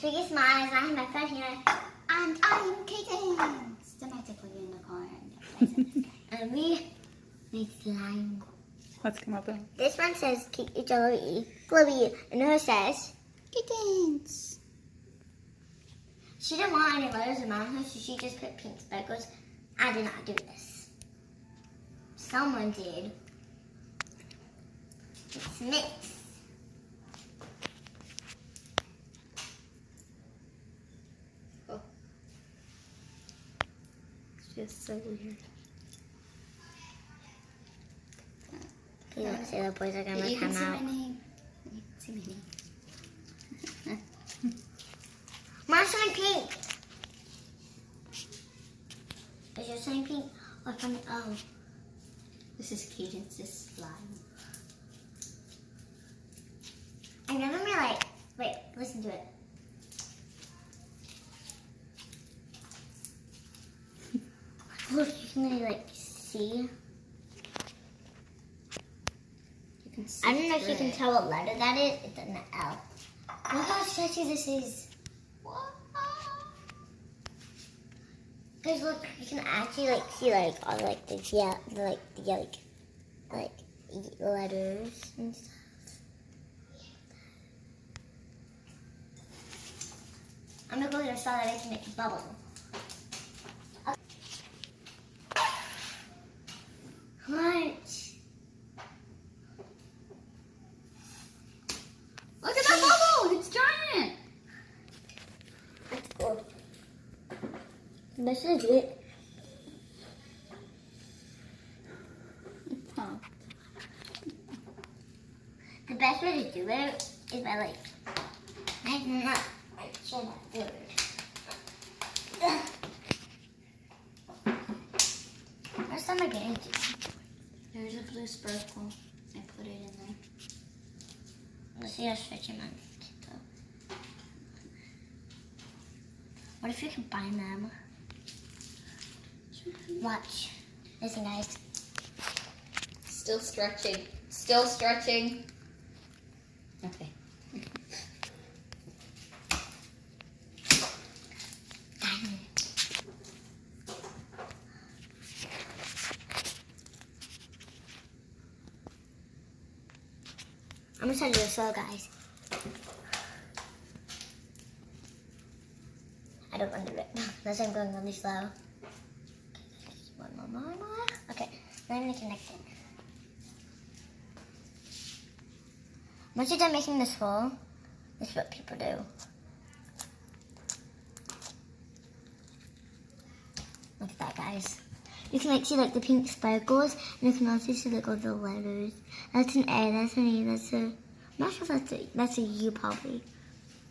Twiggy smiles. I have my friend here. And I'm Cadence. Dramatically in the corner. And we make slime. Let's come up and This one says Jelly, Chloe, and hers says Cadence. she didn't want any letters around her, so she just put pink sparkles. I did not do this. Someone did. It's mixed. it's just so weird. You don't say the boys are gonna You come can see out. my name. You can see my name. Mine's something pink. Is yours something pink? Or from oh. This is Cadence's slime. I never really like. Wait, listen to it. Look, you can really like see. You can see I don't know if you through can it. tell what letter that is. It's an L. Look how sketchy this is. Guys, look, you can actually like see like all like the letters and stuff. I'm gonna go get a straw that I can make a bubble. What? Look at that bubble! It's giant! That's cool. This is it. Huh. The best way to do it is by like making up like share that word. Where's some of my to? There's a blue sparkle. I put it in there. Let's see how stretchy mine is, though. What if you combine them? Watch. Listen, guys. Still stretching. Still stretching. Okay. I'm gonna try to do it slow, guys. I don't want to do it unless I'm going really slow. One more. Okay, now I'm gonna connect it. Once you're done making this hole, this is what people do. Look at that, guys. You can like see like the pink sparkles, and you can also see like all the letters. That's an A, that's an E, that's a. I'm not sure if that's a U probably.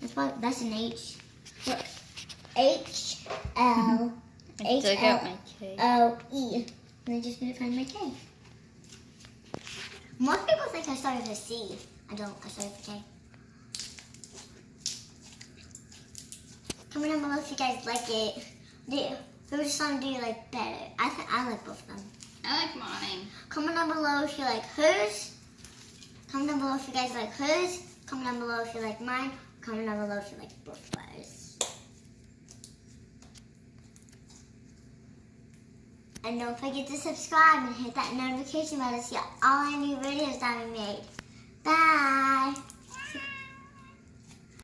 That's an H. Look, H L I dug out my K. O E. And I just need to find my K. Most people think I started with a C. I don't. I started with a K. Comment down below if you guys like it. Which song do you like better? I like both of them. I like mine. Comment down below if you like hers. Comment down below if you guys like hers. Comment down below if you like mine. Comment down below if you like both of ours. And don't forget to subscribe and hit that notification bell to see all our new videos that we made. Bye!